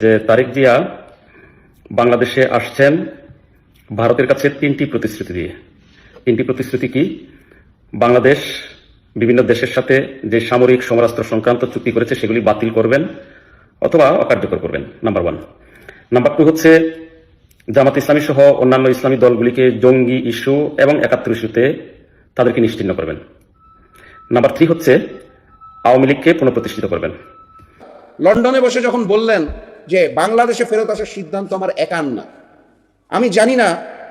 যে তারেক জিয়া বাংলাদেশে আসছেন ভারতের কাছে তিনটি প্রতিশ্রুতি দিয়ে। তিনটি প্রতিশ্রুতি কি? বাংলাদেশ বিভিন্ন দেশের সাথে যে সামরিক সমরাস্ত্র সংক্রান্ত চুক্তি করেছে সেগুলি বাতিল করবেন অথবা অকার্যকর করবেন, নাম্বার 1। নাম্বার 2 হচ্ছে জামাত ইসলামী সহ অন্যান্য ইসলামী দলগুলিকে জঙ্গি ইস্যু এবং ৭১ ইস্যুতে তাদেরকে নিশ্চিহ্ন করবেন। নাম্বার 3 হচ্ছে আওয়ামী লীগকে পুনঃপ্রতিষ্ঠিত করবেন। লন্ডনে বসে যখন বললেন যে বাংলাদেশে ফেরত আসার সিদ্ধান্ত আমার একার না, আমি জানি না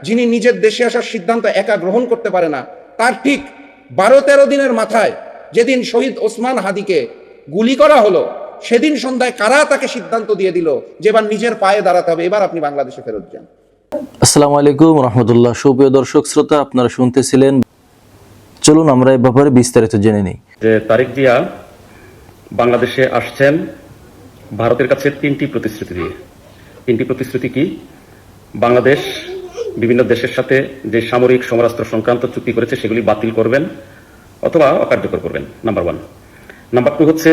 যিনি নিজের দেশে আসার সিদ্ধান্ত একা গ্রহণ করতে পারে না, তার ঠিক ১২-১৩ দিনের মাথায় যেদিন শহীদ ওসমান হাদিকে গুলি করা হলো, সেদিন সন্ধ্যায় কারা তাকে সিদ্ধান্ত দিয়ে দিল যে এবার নিজের পায়ে দাঁড়াতে হবে, এবার আপনি বাংলাদেশে ফেরত যান। আসসালামু আলাইকুম রহমতুল্লাহ। সুপ্রিয় দর্শক শ্রোতা, আপনারা শুনতেছিলেন, চলুন আমরা এই ব্যাপারে বিস্তারিত জেনে নিই। যে তারেক জিয়া বাংলাদেশে আসছেন ভারতের কাছে তিনটি প্রতিশ্রুতি দিয়ে। তিনটি প্রতিশ্রুতি কি? বাংলাদেশ বিভিন্ন দেশের সাথে যে সামরিক সমরাস্ত্র সংক্রান্ত চুক্তি করেছে সেগুলি বাতিল করবেন অথবা অকার্যকর করবেন, নাম্বার 1। নাম্বার 2 হচ্ছে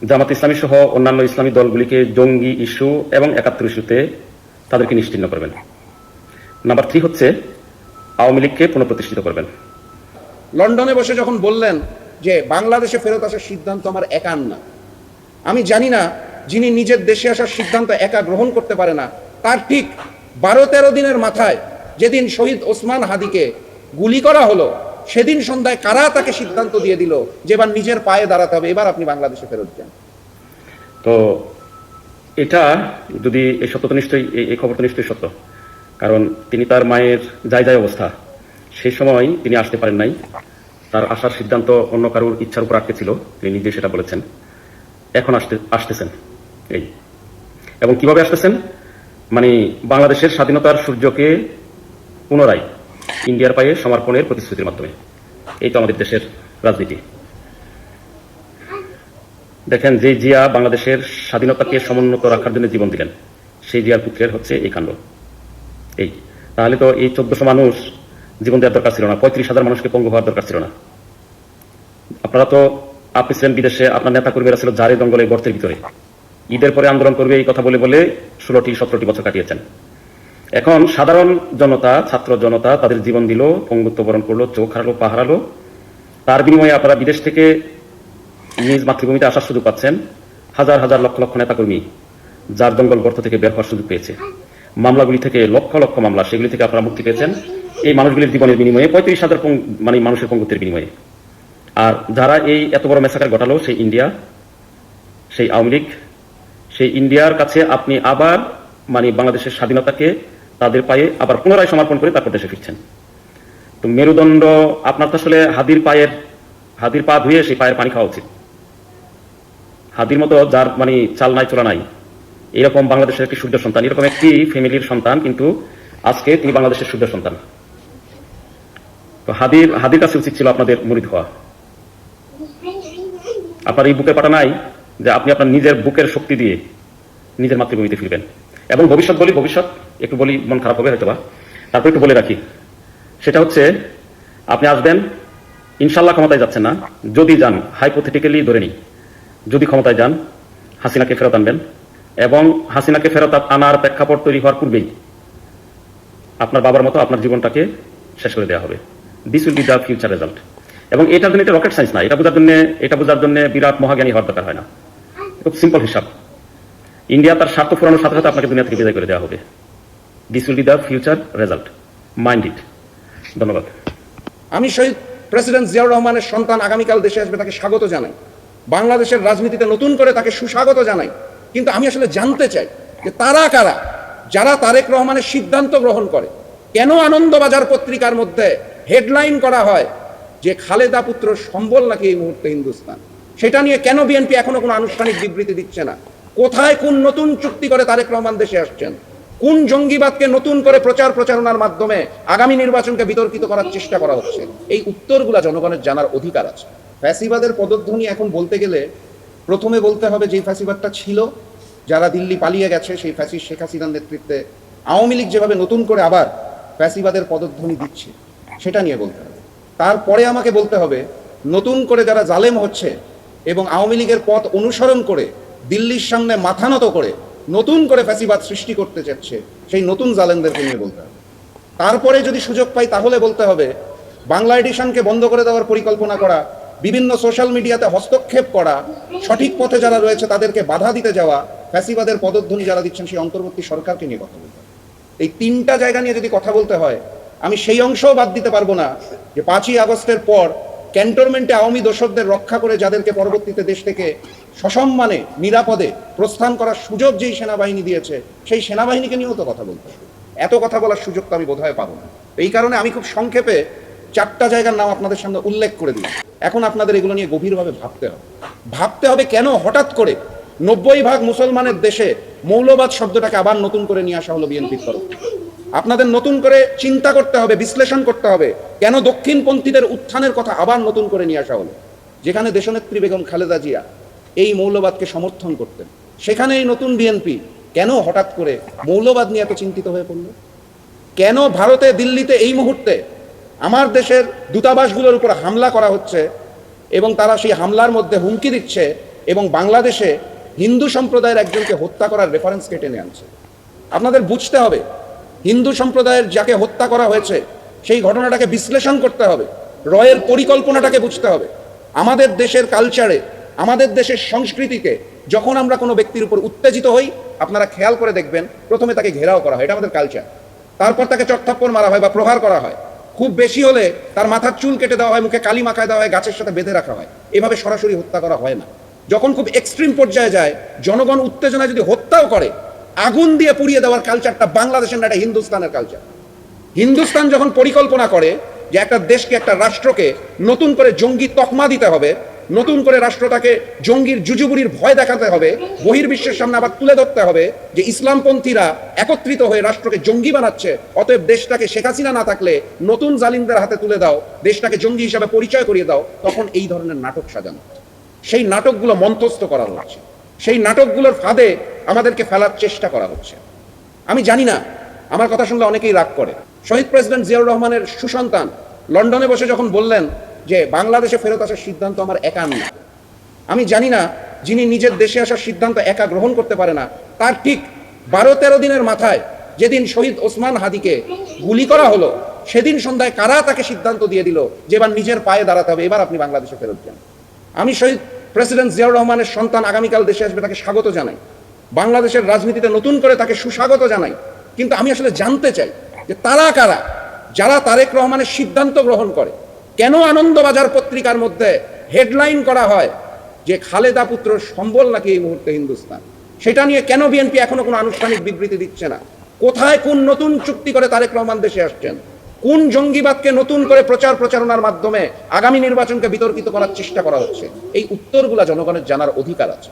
জামাত ইসলামী সহ অন্যান্য ইসলামী দলগুলিকে জঙ্গি ইস্যু এবং ৭১ ইস্যুতে তাদেরকে নিশ্চিহ্ন করবেন। নাম্বার 3 হচ্ছে আওয়ামী লীগকে পুনঃপ্রতিষ্ঠিত করবেন। লন্ডনে বসে যখন বললেন যে বাংলাদেশে ফেরত আসার সিদ্ধান্ত আমার একার না, আমি জানি না যিনি নিজের দেশে আসার সিদ্ধান্ত একা গ্রহণ করতে পারে না, তার ঠিক ১২-১৩ দিনের মাথায় যেদিন শহীদ ওসমান হাদিকে গুলি করা হলো, সেদিন সন্ধ্যায় কারা তাকে সিদ্ধান্ত দিয়ে দিল যে এবার নিজের পায়ে দাঁড়াতে হবে, এবার আপনি বাংলাদেশে ফেরত যান। তো এটা যদি এই সত্য, তো নিশ্চয়ই এই খবর তো নিশ্চয়ই সত্য, কারণ তিনি তার মায়ের যায় অবস্থা, সেই সময় তিনি আসতে পারেন নাই। তার আসার সিদ্ধান্ত অন্য কারোর ইচ্ছার উপর আটকে ছিল, তিনি নিজে সেটা বলেছেন। এখন আসতেছেন এই, এবং কিভাবে আসতেছেন? মানে বাংলাদেশের স্বাধীনতার সূর্যকে পুনরায় ইন্ডিয়ার পায়ে সমর্পণের প্রতিশ্রুতির মাধ্যমে। এই তো আমাদের দেশের রাজনীতি। দেখেন, যে জিয়া বাংলাদেশের স্বাধীনতাকে সমুন্নত রাখার জন্য জীবন দিলেন, সেই জিয়ার পুত্রের হচ্ছে এই কাণ্ড। এই তাহলে তো এই ১৪০০ মানুষ জীবন দেওয়ার দরকার ছিল না, ৩৫,০০০ মানুষকে পঙ্গু হওয়ার দরকার ছিল না। আপনি ছিলেন বিদেশে, আপনার নেতা কর্মীরা ছিল জারে জঙ্গলে গর্তের ভিতরে, ঈদের পরে আন্দোলন করবে এই কথা বলে বলে ১৬-১৭টি বছর কাটিয়েছেন। এখন সাধারণ জনতা, ছাত্র জনতা তাদের জীবন দিল, পঙ্গুত্ব বরণ করলো, চোখ হারালো, পা হারালো। তার বিনিময়ে আপনারা বিদেশ থেকে নিজ মাতৃভূমিতে আসার সুযোগ পাচ্ছেন। হাজার হাজার লক্ষ লক্ষ নেতাকর্মী যার জঙ্গল গর্ত থেকে বের হওয়ার সুযোগ পেয়েছে। মামলাগুলি থেকে লক্ষ লক্ষ মামলা, সেগুলি থেকে আপনারা মুক্তি পেয়েছেন এই মানুষগুলির জীবনের বিনিময়ে, ৩৫,০০০ মানুষের পঙ্গুত্বের বিনিময়ে। আর যারা এই এত বড় মেসাকার ঘটালো, সেই ইন্ডিয়া, সেই আওয়ামী লীগ, সেই ইন্ডিয়ার কাছে আপনি আবার বাংলাদেশের স্বাধীনতাকে তাদের পায়ে আবার পুনরায় সমর্পণ করে তারপর দেশে ফিরছেন। তো মেরুদণ্ড আপনার তো আসলে হাদির পা ধুয়ে সেই পায়ের পানি খাওয়া উচিত। হাদির মতো যার চাল নাই চলা নাই, এরকম বাংলাদেশের একটি সূর্য সন্তান, এরকম একটি ফ্যামিলির সন্তান, কিন্তু আজকে তিনি বাংলাদেশের সূর্য সন্তান। তো হাদির কাছে উচিত ছিল আপনাদের মুরিদ হওয়া। আপনার এই বুকে পাটা নাই যে আপনি আপনার নিজের বুকের শক্তি দিয়ে নিজের মাতৃভূমিতে ফিরবেন। এবং ভবিষ্যৎ একটু বলি, মন খারাপ হবে হয়তোবা, তারপর একটু বলে রাখি। সেটা হচ্ছে, আপনি আসবেন, ইনশাল্লাহ ক্ষমতায় যাচ্ছেন না, যদি যান, হাইপোথেটিক্যালি ধরে নিই, যদি ক্ষমতায় যান, হাসিনাকে ফেরত আনবেন, এবং হাসিনাকে ফেরত আনার প্রেক্ষাপট তৈরি হওয়ার পূর্বেই আপনার বাবার মতো আপনার জীবনটাকে শেষ করে দেওয়া হবে। This will be the future result. এবং এটার জন্য এটা রকেট সায়েন্স না, এটা বোঝার জন্য বিরাট মহাজ্ঞানী হওয়ার দরকার হয় না, খুব সিম্পল হিসাব। ইন্ডিয়া তার স্বার্থ ফুরানোর সাথে সাথে আপনাকে দুনিয়া থেকে বিদায় করে দেওয়া হবে। This will be the future result, mind it. ধন্যবাদ। আমি শহীদ প্রেসিডেন্ট জিয়াউর রহমানের সন্তান আগামীকাল দেশে আসবে, তাকে স্বাগত জানাই, বাংলাদেশের রাজনীতিতে নতুন করে তাকে সুস্বাগত জানাই। কিন্তু আমি আসলে জানতে চাই যে তারা কারা, যারা তারেক রহমানের সিদ্ধান্ত গ্রহণ করে। কেন আনন্দবাজার পত্রিকার মধ্যে হেডলাইন করা হয় যে খালেদা পুত্র সম্বল নাকি এই মুহূর্তে হিন্দুস্তান? সেটা নিয়ে কেন বিএনপি এখনো কোনো আনুষ্ঠানিক বিবৃতি দিচ্ছে না? কোথায় কোন নতুন চুক্তি করে তারেক রহমান দেশে আসছেন? কোন জঙ্গিবাদকে নতুন করে প্রচারণার মাধ্যমে আগামী নির্বাচনকে বিতর্কিত করার চেষ্টা করা হচ্ছে? এই উত্তরগুলা জনগণের জানার অধিকার আছে। ফ্যাসিবাদের পদধ্বনি এখন বলতে গেলে প্রথমে বলতে হবে যে ফ্যাসিবাদটা ছিল, যারা দিল্লি পালিয়ে গেছে, সেই ফ্যাসিস্ট শেখ হাসিনার নেতৃত্বে আওয়ামী লীগ যেভাবে নতুন করে আবার ফ্যাসিবাদের পদধ্বনি দিচ্ছে, সেটা নিয়ে বলতে হবে। তারপরে আমাকে বলতে হবে নতুন করে যারা জালেম হচ্ছে এবং আওয়ামী লীগের পথ অনুসরণ করে দিল্লির সামনে মাথা নত করে নতুন করে ফ্যাসিবাদ সৃষ্টি করতে চাচ্ছে সেই নতুন জালেমদেরকে নিয়ে বলতে হবে। তারপরে যদি সুযোগ পাই তাহলে বলতে হবে বাংলা এডিশনকে বন্ধ করে দেওয়ার পরিকল্পনা করা, বিভিন্ন সোশ্যাল মিডিয়াতে হস্তক্ষেপ করা, সঠিক পথে যারা রয়েছে তাদেরকে বাধা দিতে যাওয়া, ফ্যাসিবাদের পদধ্বনি যারা দিচ্ছেন সেই অন্তর্বর্তী সরকারকে নিয়ে কথা বলতে হবে। এই তিনটা জায়গা নিয়ে যদি কথা বলতে হয়, আমি সেই অংশও বাদ দিতে পারবো না যে 5ই আগস্টের পর ক্যান্টনমেন্টে আওয়ামী দোসরদের রক্ষা করে যাদেরকে পরবর্তীতে দেশ থেকে সসম্মানে নিরাপদে প্রস্থান করার সুযোগ যেই সেনাবাহিনী দিয়েছে সেই সেনাবাহিনীকে নিয়েও তো কথা বলতে হবে। এত কথা বলার সুযোগ তো আমি বোধহয় পাবো না। এই কারণে আমি খুব সংক্ষেপে 4টা জায়গার নাম আপনাদের সামনে উল্লেখ করে দিই। এখন আপনাদের এগুলো নিয়ে গভীরভাবে ভাবতে হবে কেন হঠাৎ করে 90% মুসলমানের দেশে মৌলবাদ শব্দটাকে আবার নতুন করে নিয়ে আসা হলো বিএনপির তরফ থেকে। আপনাদের নতুন করে চিন্তা করতে হবে, বিশ্লেষণ করতে হবে কেন দক্ষিণপন্থীদের উত্থানের কথা আবার নতুন করে নিয়ে আসা হলো। যেখানে দেশনেত্রী বেগম খালেদা জিয়া এই মৌলবাদকে সমর্থন করতেন, সেখানে এই নতুন বিএনপি কেন হঠাৎ করে মৌলবাদ নিয়ে এত চিন্তিত হয়ে পড়ল? কেন ভারতে, দিল্লিতে এই মুহূর্তে আমার দেশের দূতাবাসগুলোর উপর হামলা করা হচ্ছে এবং তারা সেই হামলার মধ্যে হুমকি দিচ্ছে এবং বাংলাদেশে হিন্দু সম্প্রদায়ের একজনকে হত্যা করার রেফারেন্সকে টেনে আনছে? আপনাদের বুঝতে হবে, হিন্দু সম্প্রদায়ের যাকে হত্যা করা হয়েছে সেই ঘটনাটাকে বিশ্লেষণ করতে হবে, রয়ের পরিকল্পনাটাকে বুঝতে হবে। আমাদের দেশের কালচারে, আমাদের দেশের সংস্কৃতিতে যখন আমরা কোনো ব্যক্তির উপর উত্তেজিত হই, আপনারা খেয়াল করে দেখবেন প্রথমে তাকে ঘেরাও করা হয়, এটা আমাদের কালচার। তারপর তাকে চটথাপ্পড় মারা হয় বা প্রহার করা হয়। খুব বেশি হলে তার মাথার চুল কেটে দেওয়া হয়, মুখে কালি মাখায় দেওয়া হয়, গাছের সাথে বেঁধে রাখা হয়। এভাবে সরাসরি হত্যা করা হয় না। যখন খুব এক্সট্রিম পর্যায়ে যায়, জনগণ উত্তেজনায় যদি হত্যাও করে, আগুন দিয়ে পুড়িয়ে দেওয়ার কালচারটা বাংলাদেশের না, এটা হিন্দুস্তানের কালচার। হিন্দুস্তান যখন পরিকল্পনা করে যে একটা দেশকে, একটা রাষ্ট্রকে নতুন করে জঙ্গি তকমা দিতে হবে, নতুন করে রাষ্ট্রটাকে জঙ্গির জুজুবুরির ভয় দেখাতে হবে, বহির্বিশ্বের সামনে আবার তুলে ধরতে হবে যে ইসলামপন্থীরা একত্রিত হয়ে রাষ্ট্রকে জঙ্গি বানাচ্ছে, অতএব দেশটাকে শেখ হাসিনা না থাকলে নতুন জালিমদের হাতে তুলে দাও, দেশটাকে জঙ্গি হিসাবে পরিচয় করিয়ে দাও, তখন এই ধরনের নাটক সাজানো। সেই নাটকগুলো মন্থস্থ করা হচ্ছে, সেই নাটকগুলোর ফাঁদে আমাদেরকে ফেলার চেষ্টা করা হচ্ছে। আমি জানি না, আমার কথা শুনলে অনেকেই রাগ করে। শহীদ প্রেসিডেন্ট জিয়াউর রহমানের সুসন্তান লন্ডনে বসে যখন বললেন যে বাংলাদেশে ফেরত আসার সিদ্ধান্ত আমার একা না, আমি জানি না যিনি নিজের দেশে আসার সিদ্ধান্ত একা গ্রহণ করতে পারে না, তার ঠিক 12-13 দিনের মাথায় যেদিন শহীদ ওসমান হাদিকে গুলি করা হলো, সেদিন সন্ধ্যায় কারা তাকে সিদ্ধান্ত দিয়ে দিল যে এবার নিজের পায়ে দাঁড়াতে হবে, এবার আপনি বাংলাদেশে ফেরত যান। আমি শহীদ প্রেসিডেন্ট জিয়াউর রহমানের সন্তান আগামীকাল দেশে আসবে, তাকে স্বাগত জানাই, বাংলাদেশের রাজনীতিতে নতুন করে তাকে সুস্বাগত জানাই। কিন্তু আমি আসলে জানতে চাই যে তারা কারা যারা তারেক রহমানের সিদ্ধান্ত গ্রহণ করে। কেন আনন্দবাজার পত্রিকার মধ্যে হেডলাইন করা হয় যে খালেদা পুত্র সম্বল নাকি এই মুহূর্তে হিন্দুস্তান? সেটা নিয়ে কেন বিএনপি এখনো কোনো আনুষ্ঠানিক বিবৃতি দিচ্ছে না? কোথায় কোন নতুন চুক্তি করে তারেক রহমান দেশে আসছেন? কোন জঙ্গিবাদকে নতুন করে প্রচারণার মাধ্যমে আগামী নির্বাচনকে বিতর্কিত করার চেষ্টা করা হচ্ছে? এই উত্তরগুলা জনগণের জানার অধিকার আছে।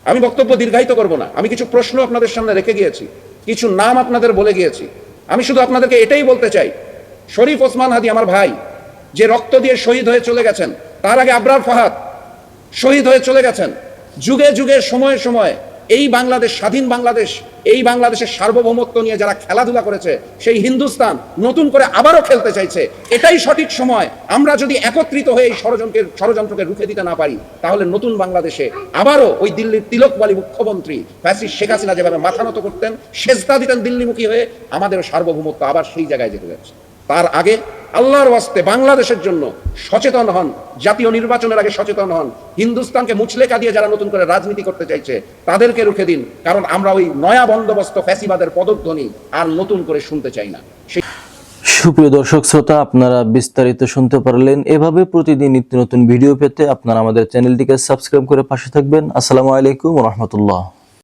আমি বক্তব্য দীর্ঘায়িত করব না। আমি কিছু প্রশ্ন আপনাদের সামনে রেখে গিয়েছি, কিছু নাম আপনাদের বলে গিয়েছি। আমি শুধু আপনাদেরকে এটাই বলতে চাই, শরীফ ওসমান হাদি আমার ভাই, যে রক্ত দিয়ে শহীদ হয়ে চলে গেছেন, তার আগে আবরার ফাহাদ শহীদ হয়ে চলে গেছেন। যুগে যুগে সময়ে সময়ে এই বাংলাদেশ, স্বাধীন বাংলাদেশ, এই বাংলাদেশের সার্বভৌমত্ব নিয়ে যারা খেলাধুলা করেছে, সেই হিন্দুস্তান নতুন করে আবারও খেলতে চাইছে। এটাই সঠিক সময়। আমরা যদি একত্রিত হয়ে এই ষড়যন্ত্রকে রুখে দিতে না পারি, তাহলে নতুন বাংলাদেশে আবারও ওই দিল্লির তিলকবালী মুখ্যমন্ত্রী ফ্যাসিস্ট শেখ হাসিনা যেভাবে মাথা নত করতেন, সেজদা দিতেন দিল্লিমুখী হয়ে, আমাদের সার্বভৌমত্ব আবার সেই জায়গায় যেতে যাচ্ছে। তার আগে আল্লাহর ওয়াস্তে বাংলাদেশের জন্য সচেতন হন, জাতীয় নির্বাচনের আগে সচেতন হন। হিন্দুস্তানকে মুচলেকা দিয়ে যারা নতুন করে রাজনীতি করতে চাইছে তাদেরকে রুখে দিন, কারণ আমরা ওই নয়া বন্দোবস্ত ফ্যাসিবাদের পদধ্বনি আর নতুন করে শুনতে চাই না। সুপ্রিয় দর্শক শ্রোতা, আপনারা বিস্তারিত শুনতে পারলেন। এভাবে প্রতিদিন নিত্য নতুন ভিডিও পেতে আপনারা আমাদের চ্যানেলটিকে সাবস্ক্রাইব করে পাশে থাকবেন। আসসালামু আলাইকুম ওয়া রাহমাতুল্লাহ।